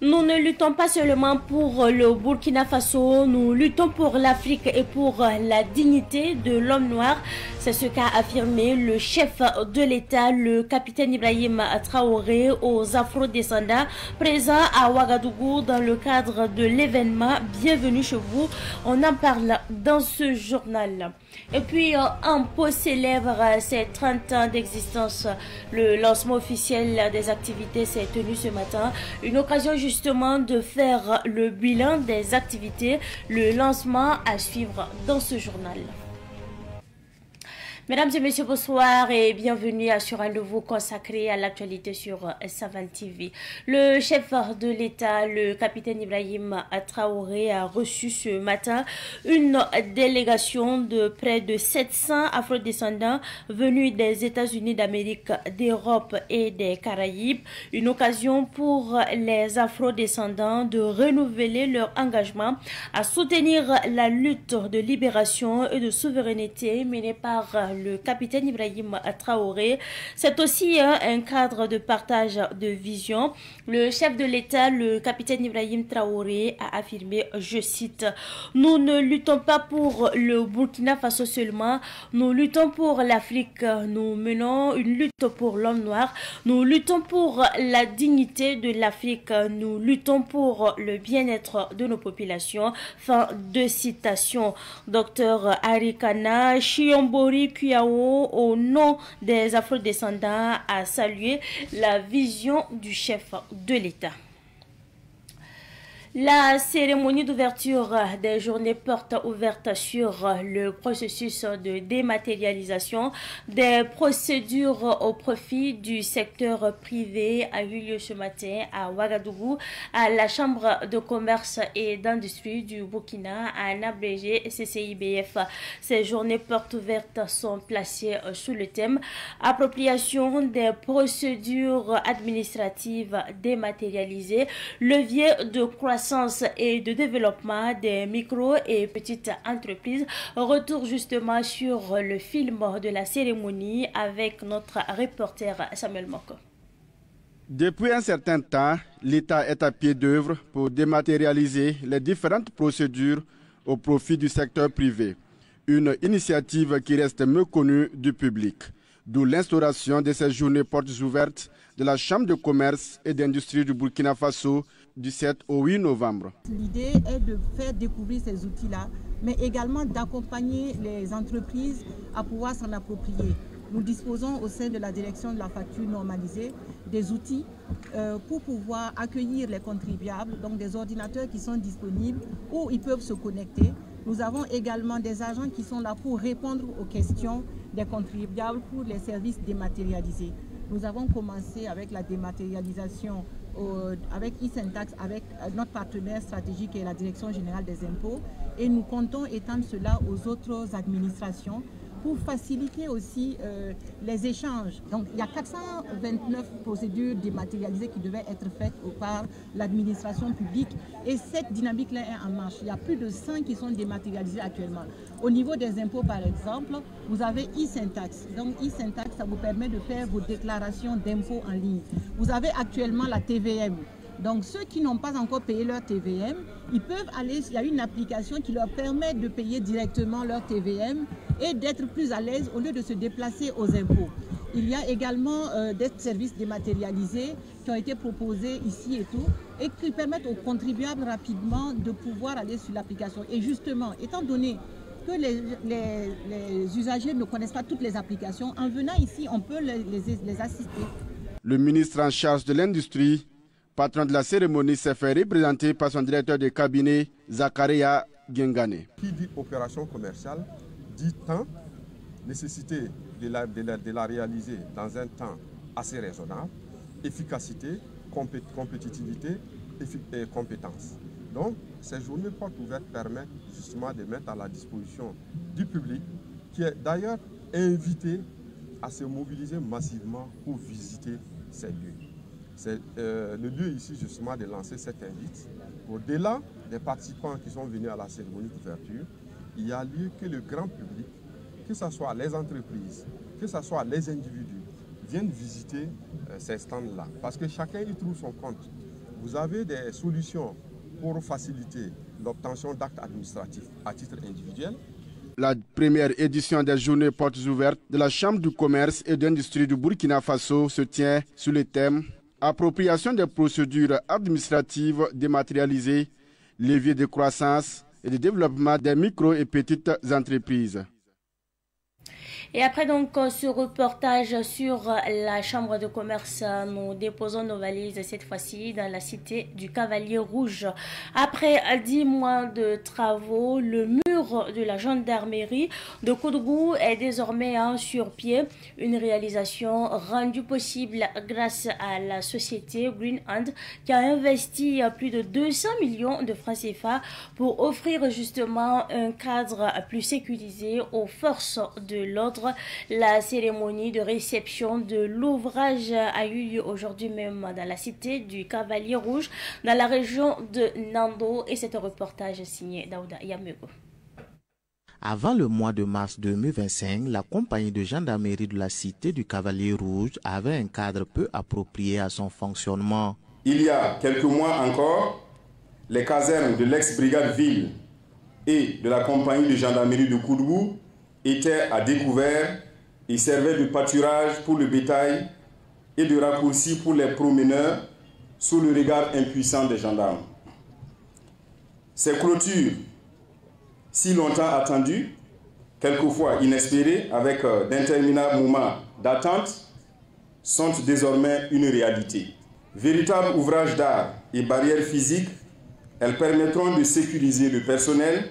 Nous ne luttons pas seulement pour le Burkina Faso, nous luttons pour l'Afrique et pour la dignité de l'homme noir. C'est ce qu'a affirmé le chef de l'État, le capitaine Ibrahim Traoré, aux Afro-descendants présents à Ouagadougou dans le cadre de l'événement Bienvenue chez vous. On en parle dans ce journal. Et puis, en Pau célèbre ses 30 ans d'existence. Le lancement officiel des activités s'est tenu ce matin. Une occasion justement de faire le bilan des activités. Le lancement à suivre dans ce journal. Mesdames et messieurs, bonsoir et bienvenue sur un nouveau consacré à l'actualité sur Savane TV. Le chef de l'État, le capitaine Ibrahim Traoré, a reçu ce matin une délégation de près de 700 afrodescendants venus des États-Unis d'Amérique, d'Europe et des Caraïbes. Une occasion pour les afrodescendants de renouveler leur engagement à soutenir la lutte de libération et de souveraineté menée par le capitaine Ibrahim Traoré. C'est aussi un cadre de partage de vision. Le chef de l'État, le capitaine Ibrahim Traoré, a affirmé, je cite, « Nous ne luttons pas pour le Burkina Faso seulement, nous luttons pour l'Afrique, nous menons une lutte pour l'homme noir, nous luttons pour la dignité de l'Afrique, nous luttons pour le bien-être de nos populations. » Fin de citation. Docteur Arikana Chiombori Kuyao, au nom des afrodescendants, a salué la vision du chef de l'État. La cérémonie d'ouverture des journées portes ouvertes sur le processus de dématérialisation des procédures au profit du secteur privé a eu lieu ce matin à Ouagadougou, à la Chambre de commerce et d'industrie du Burkina, en abrégé CCIBF. Ces journées portes ouvertes sont placées sous le thème appropriation des procédures administratives dématérialisées, levier de croissance et de développement des micro et petites entreprises. Retour justement sur le film de la cérémonie avec notre reporter Samuel Moko. Depuis un certain temps, l'État est à pied d'œuvre pour dématérialiser les différentes procédures au profit du secteur privé. Une initiative qui reste méconnue du public. D'où l'instauration de ces journées portes ouvertes de la Chambre de commerce et d'industrie du Burkina Faso du 7 au 8 novembre. L'idée est de faire découvrir ces outils-là, mais également d'accompagner les entreprises à pouvoir s'en approprier. Nous disposons au sein de la direction de la facture normalisée des outils pour pouvoir accueillir les contribuables, donc des ordinateurs qui sont disponibles où ils peuvent se connecter. Nous avons également des agents qui sont là pour répondre aux questions des contribuables pour les services dématérialisés. Nous avons commencé avec la dématérialisation avec e-Syntax, avec notre partenaire stratégique et la Direction générale des impôts, et nous comptons étendre cela aux autres administrations pour faciliter aussi les échanges. Donc il y a 429 procédures dématérialisées qui devaient être faites par l'administration publique, et cette dynamique-là est en marche. Il y a plus de 100 qui sont dématérialisées actuellement. Au niveau des impôts par exemple, vous avez e-Syntax. Donc e-Syntax, ça vous permet de faire vos déclarations d'impôts en ligne. Vous avez actuellement la TVM. Donc ceux qui n'ont pas encore payé leur TVM, ils peuvent aller, il y a une application qui leur permet de payer directement leur TVM et d'être plus à l'aise au lieu de se déplacer aux impôts. Il y a également des services dématérialisés qui ont été proposés ici et tout, et qui permettent aux contribuables rapidement de pouvoir aller sur l'application. Et justement, étant donné que les usagers ne connaissent pas toutes les applications, en venant ici, on peut les assister. Le ministre en charge de l'industrie, patron de la cérémonie, s'est fait représenter par son directeur de cabinet, Zakaria Gengane. Qui dit opération commerciale, dit temps nécessité de la réaliser dans un temps assez raisonnable, efficacité, compétitivité et compétence. Donc, ces journées portes ouvertes permettent justement de mettre à la disposition du public, qui est d'ailleurs invité à se mobiliser massivement pour visiter ces lieux. C'est le lieu ici justement de lancer cette invite. Au-delà des participants qui sont venus à la cérémonie d'ouverture, il y a lieu que le grand public, que ce soit les entreprises, que ce soit les individus, viennent visiter ces stands-là. Parce que chacun y trouve son compte. Vous avez des solutions pour faciliter l'obtention d'actes administratifs à titre individuel. La première édition des journées portes ouvertes de la Chambre du commerce et d'industrie du Burkina Faso se tient sous le thème « Appropriation des procédures administratives dématérialisées, levier de croissance et de développement des micro et petites entreprises ». Et après donc ce reportage sur la chambre de commerce, nous déposons nos valises cette fois-ci dans la cité du Cavalier Rouge. Après 10 mois de travaux, le mur de la gendarmerie de Koudougou est désormais sur pied. Une réalisation rendue possible grâce à la société Green Hand qui a investi plus de 200 millions de francs CFA pour offrir justement un cadre plus sécurisé aux forces de l'ordre. La cérémonie de réception de l'ouvrage a eu lieu aujourd'hui même dans la cité du Cavalier Rouge, dans la région de Nando, et c'est un reportage signé Daouda Yamego. Avant le mois de mars 2025, la compagnie de gendarmerie de la cité du Cavalier Rouge avait un cadre peu approprié à son fonctionnement. Il y a quelques mois encore, les casernes de l'ex-brigade ville et de la compagnie de gendarmerie de Koudougou étaient à découvert et servaient de pâturage pour le bétail et de raccourci pour les promeneurs sous le regard impuissant des gendarmes. Ces clôtures, si longtemps attendues, quelquefois inespérées, avec d'interminables moments d'attente, sont désormais une réalité. Véritables ouvrages d'art et barrières physiques, elles permettront de sécuriser le personnel,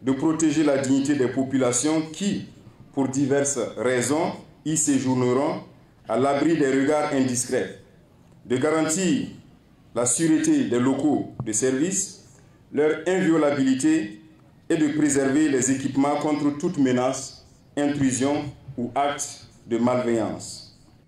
de protéger la dignité des populations qui, pour diverses raisons, y séjourneront à l'abri des regards indiscrets, de garantir la sûreté des locaux de service, leur inviolabilité et de préserver les équipements contre toute menace, intrusion ou acte de malveillance.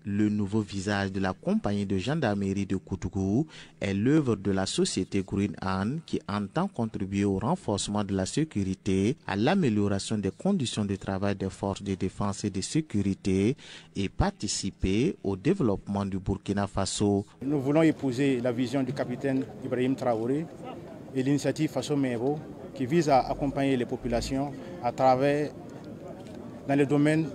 Le nouveau visage de la compagnie de gendarmerie de Koudougou est l'œuvre de la société Green Hand qui entend contribuer au renforcement de la sécurité, à l'amélioration des conditions de travail des forces de défense et de sécurité et participer au développement du Burkina Faso. Nous voulons épouser la vision du capitaine Ibrahim Traoré et l'initiative Faso Mevo qui vise à accompagner les populations à travers dans le domaine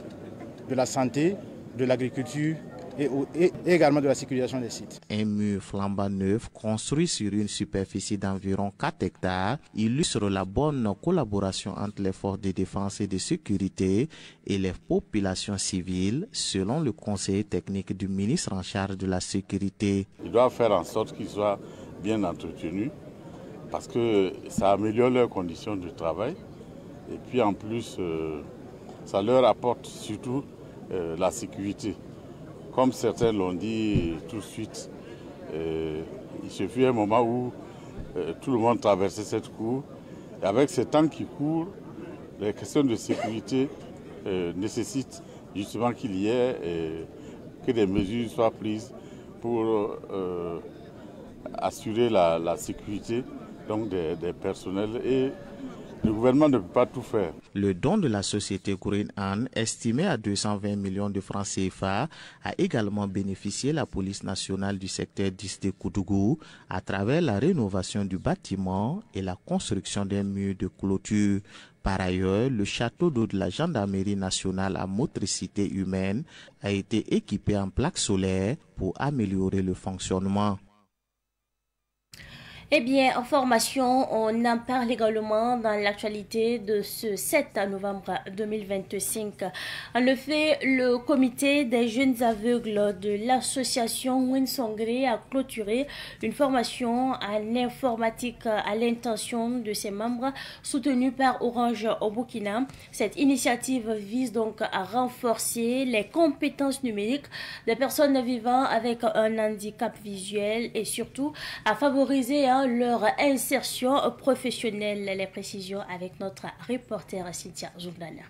de la santé, de l'agriculture et également de la sécurisation des sites. Un mur flambant neuf construit sur une superficie d'environ 4 hectares illustre la bonne collaboration entre les forces de défense et de sécurité et les populations civiles, selon le conseiller technique du ministre en charge de la sécurité. Ils doivent faire en sorte qu'ils soient bien entretenus parce que ça améliore leurs conditions de travail et puis en plus ça leur apporte surtout la sécurité. Comme certains l'ont dit tout de suite, il se fut un moment où tout le monde traversait cette cour. Et avec ces temps qui courent, les questions de sécurité nécessitent justement qu'il y ait que des mesures soient prises pour assurer la sécurité donc des personnels et le gouvernement ne peut pas tout faire. Le don de la société Green Hand, estimé à 220 millions de francs CFA, a également bénéficié la police nationale du secteur 10 de Koudougou à travers la rénovation du bâtiment et la construction d'un mur de clôture. Par ailleurs, le château d'eau de la gendarmerie nationale à motricité humaine a été équipé en plaques solaires pour améliorer le fonctionnement. Eh bien, en formation, on en parle également dans l'actualité de ce 7 novembre 2025. En effet, le comité des jeunes aveugles de l'association Winsongre a clôturé une formation en informatique à l'intention de ses membres soutenue par Orange au Burkina. Cette initiative vise donc à renforcer les compétences numériques des personnes vivant avec un handicap visuel et surtout à favoriser leur insertion professionnelle. Les précisions avec notre reporter Cynthia Zouglana.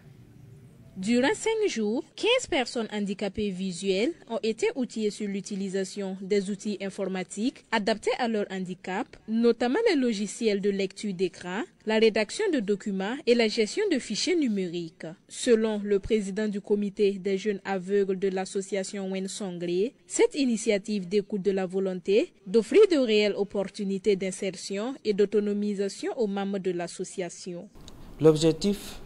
Durant 5 jours, 15 personnes handicapées visuelles ont été outillées sur l'utilisation des outils informatiques adaptés à leur handicap, notamment les logiciels de lecture d'écran, la rédaction de documents et la gestion de fichiers numériques. Selon le président du comité des jeunes aveugles de l'association Winsongre, cette initiative découle de la volonté d'offrir de réelles opportunités d'insertion et d'autonomisation aux membres de l'association. L'objectif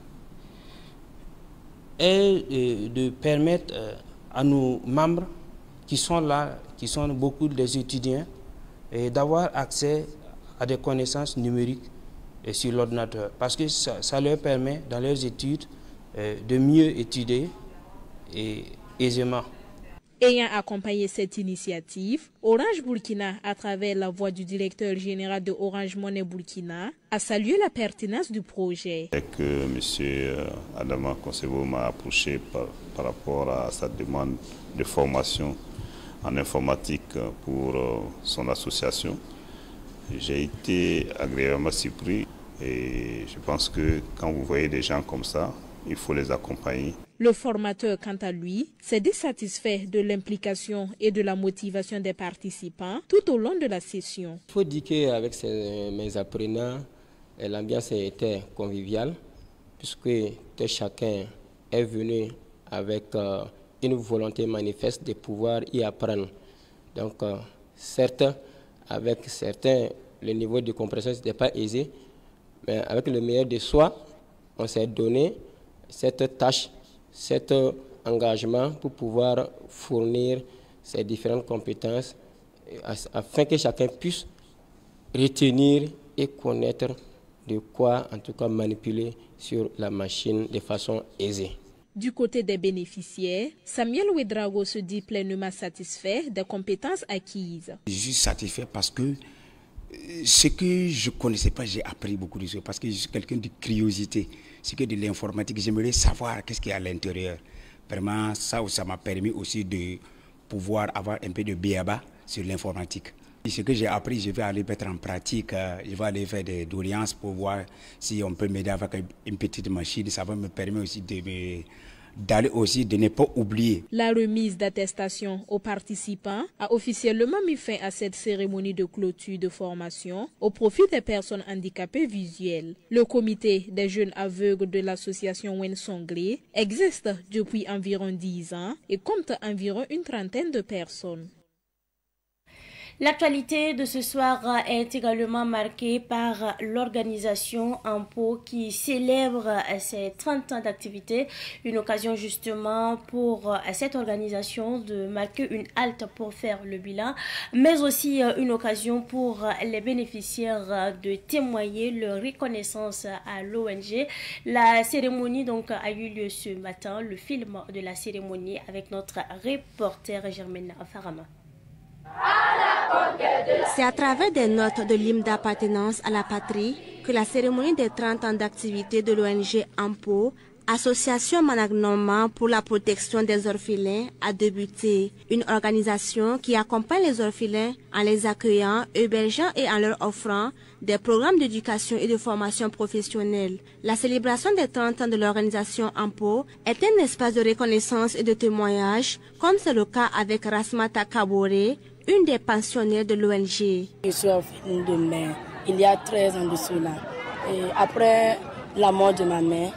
est de permettre à nos membres qui sont là, qui sont beaucoup des étudiants, d'avoir accès à des connaissances numériques sur l'ordinateur. Parce que ça leur permet, dans leurs études, de mieux étudier et aisément. Ayant accompagné cette initiative, Orange Burkina, à travers la voix du directeur général de Orange Money Burkina, a salué la pertinence du projet. Et que M. Adama Konsebo m'a approché par rapport à sa demande de formation en informatique pour son association. J'ai été agréablement surpris et je pense que quand vous voyez des gens comme ça, il faut les accompagner. Le formateur, quant à lui, s'est dissatisfait de l'implication et de la motivation des participants tout au long de la session. Il faut dire qu'avec mes apprenants, l'ambiance était conviviale, puisque chacun est venu avec une volonté manifeste de pouvoir y apprendre. Donc, certes, avec certains, le niveau de compréhension n'était pas aisé, mais avec le meilleur de soi, on s'est donné cette tâche, cet engagement pour pouvoir fournir ces différentes compétences afin que chacun puisse retenir et connaître de quoi en tout cas manipuler sur la machine de façon aisée. Du côté des bénéficiaires, Samuel Ouedraogo se dit pleinement satisfait des compétences acquises. Je suis satisfait parce que ce que je ne connaissais pas, j'ai appris beaucoup de choses parce que je suis quelqu'un de curiosité. C'est que de l'informatique, j'aimerais savoir qu'est-ce qu'il y a à l'intérieur. Vraiment, ça m'a permis aussi de pouvoir avoir un peu de béaba sur l'informatique. Ce que j'ai appris, je vais aller mettre en pratique, je vais aller faire des doléances pour voir si on peut m'aider avec une petite machine. Ça va me permettre aussi de ne pas oublier. La remise d'attestation aux participants a officiellement mis fin à cette cérémonie de clôture de formation au profit des personnes handicapées visuelles. Le comité des jeunes aveugles de l'association Winsongre existe depuis environ 10 ans et compte environ une trentaine de personnes. L'actualité de ce soir est également marquée par l'organisation AMPO qui célèbre ses 30 ans d'activité. Une occasion justement pour cette organisation de marquer une halte pour faire le bilan, mais aussi une occasion pour les bénéficiaires de témoigner leur reconnaissance à l'ONG. La cérémonie donc a eu lieu ce matin. Le film de la cérémonie avec notre reporter Germaine Farama. C'est à travers des notes de l'hymne d'appartenance à la patrie que la cérémonie des 30 ans d'activité de l'ONG AMPO, Association Managnoma pour la protection des orphelins, a débuté. Une organisation qui accompagne les orphelins en les accueillant, hébergeant et en leur offrant des programmes d'éducation et de formation professionnelle. La célébration des 30 ans de l'organisation AMPO est un espace de reconnaissance et de témoignage, comme c'est le cas avec Rasmata Kabore, une des pensionnaires de l'ONG. Je suis orpheline de mère, il y a 13 ans de cela. Et après la mort de ma mère,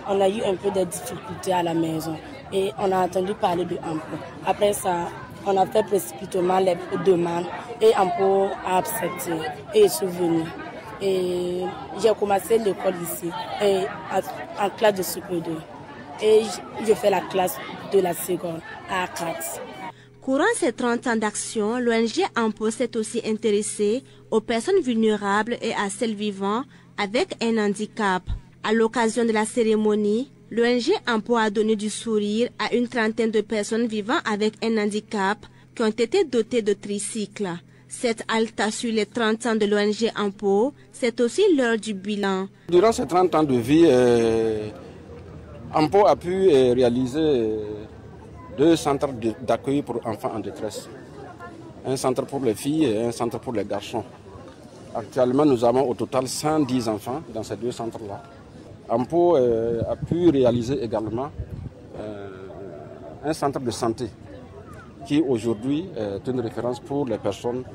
on a eu un peu de difficultés à la maison et on a entendu parler de AMPO. Après ça, on a fait précipitamment les demandes et AMPO a accepté et je suis venue. Et j'ai commencé l'école ici en classe de super 2 et je fais la classe de la seconde à 4. Courant ces 30 ans d'action, l'ONG AMPO s'est aussi intéressée aux personnes vulnérables et à celles vivant avec un handicap. À l'occasion de la cérémonie, l'ONG AMPO a donné du sourire à une trentaine de personnes vivant avec un handicap qui ont été dotées de tricycles. Cette halte sur les 30 ans de l'ONG AMPO, c'est aussi l'heure du bilan. Durant ces 30 ans de vie, AMPO a pu réaliser 2 centres d'accueil pour enfants en détresse. Un centre pour les filles et un centre pour les garçons. Actuellement, nous avons au total 110 enfants dans ces 2 centres-là. AMPO a pu réaliser également un centre de santé qui aujourd'hui est une référence pour les personnes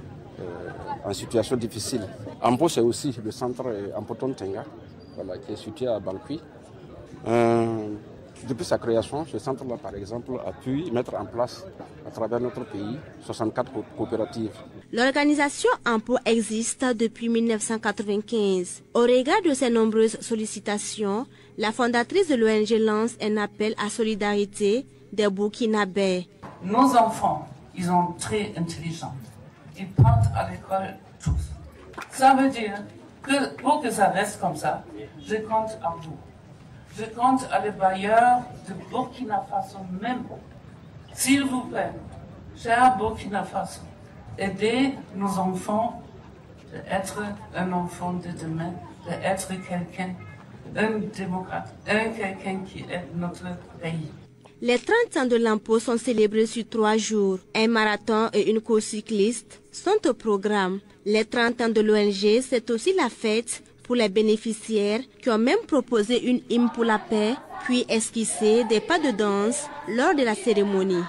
en situation difficile. AMPO, c'est aussi le centre Ampoton Tenga, voilà, qui est situé à Bankui. Depuis sa création, ce centre-là, par exemple, a pu mettre en place, à travers notre pays, 64 coopératives. L'organisation AMPO existe depuis 1995. Au regard de ses nombreuses sollicitations, la fondatrice de l'ONG lance un appel à solidarité des Burkinabés. Nos enfants, ils sont très intelligents. Ils partent à l'école tous. Ça veut dire que pour que ça reste comme ça, je compte à vous. Je compte à les bailleurs de Burkina Faso même. S'il vous plaît, cher Burkina Faso, aidez nos enfants d'être un enfant de demain, d'être quelqu'un, un démocrate, quelqu'un qui aide notre pays. Les 30 ans de l'AMPO sont célébrés sur 3 jours. Un marathon et une course cycliste sont au programme. Les 30 ans de l'ONG, c'est aussi la fête pour les bénéficiaires qui ont même proposé une hymne pour la paix, puis esquissé des pas de danse lors de la cérémonie.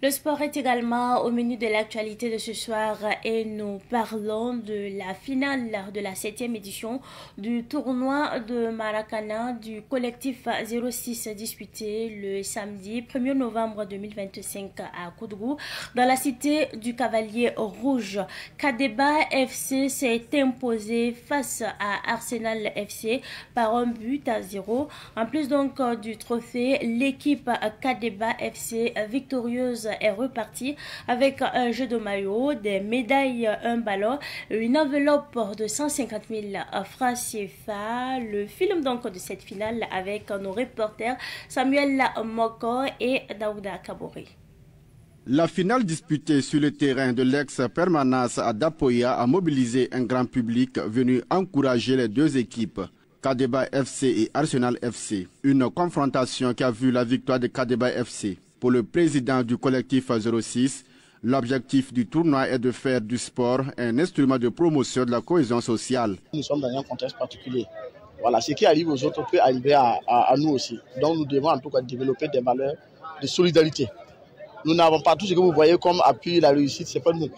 Le sport est également au menu de l'actualité de ce soir et nous parlons de la finale de la 7e édition du tournoi de Maracana du collectif 06 disputé le samedi 1er novembre 2025 à Koudgou dans la cité du Cavalier Rouge. Kadeba FC s'est imposé face à Arsenal FC par 1-0. En plus donc du trophée, l'équipe Kadeba FC victorieuse est repartie avec un jeu de maillot, des médailles, un ballon, une enveloppe de 150 000 francs CFA. Le film donc de cette finale avec nos reporters Samuel Moko et Daouda Kabori. La finale disputée sur le terrain de l'ex-permanence à Dapoya a mobilisé un grand public venu encourager les 2 équipes, Kadeba FC et Arsenal FC. Une confrontation qui a vu la victoire de Kadeba FC. Pour le président du collectif 06, l'objectif du tournoi est de faire du sport un instrument de promotion de la cohésion sociale. Nous sommes dans un contexte particulier. Voilà, ce qui arrive aux autres peut arriver à nous aussi. Donc nous devons en tout cas développer des valeurs de solidarité. Nous n'avons pas tout ce que vous voyez comme appui la réussite, c'est pas nous.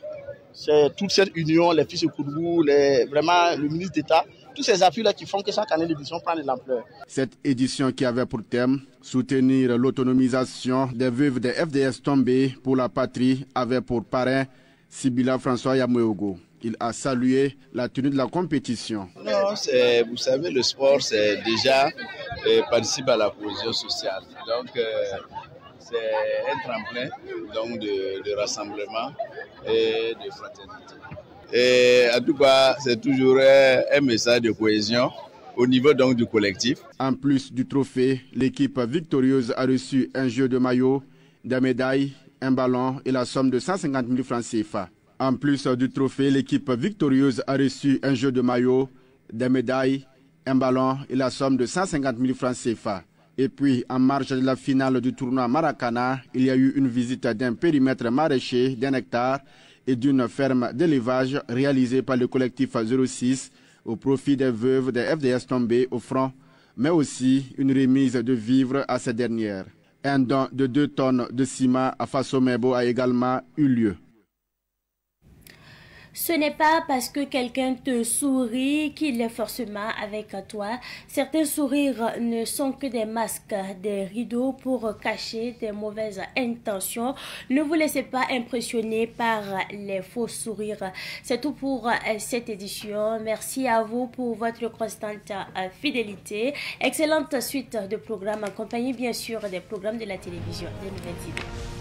C'est toute cette union, les fils de Koudgou, vraiment le ministre d'État, tous ces appuis-là qui font que chaque année l'édition prend de l'ampleur. Cette édition qui avait pour thème soutenir l'autonomisation des veuves des FDS tombées pour la patrie avait pour parrain Sibila François Yamoyogo. Il a salué la tenue de la compétition. Non, vous savez, le sport, c'est déjà participe à la cohésion sociale. Donc, c'est un tremplin donc de rassemblement et de fraternité. Et en tout cas, c'est toujours un message de cohésion au niveau donc du collectif. En plus du trophée, l'équipe victorieuse a reçu un jeu de maillot, des médailles, un ballon et la somme de 150 000 francs CFA. En plus du trophée, l'équipe victorieuse a reçu un jeu de maillot, des médailles, un ballon et la somme de 150 000 francs CFA. Et puis, en marge de la finale du tournoi Maracana, il y a eu une visite d'un périmètre maraîcher d'1 hectare et d'une ferme d'élevage réalisée par le collectif 06 au profit des veuves des FDS tombées au front, mais aussi une remise de vivres à ces dernières. Un don de 2 tonnes de ciment à Faso Mebo a également eu lieu. Ce n'est pas parce que quelqu'un te sourit qu'il est forcément avec toi. Certains sourires ne sont que des masques, des rideaux pour cacher des mauvaises intentions. Ne vous laissez pas impressionner par les faux sourires. C'est tout pour cette édition. Merci à vous pour votre constante fidélité. Excellente suite de programmes, accompagnée bien sûr des programmes de la télévision, des nouvelles idées.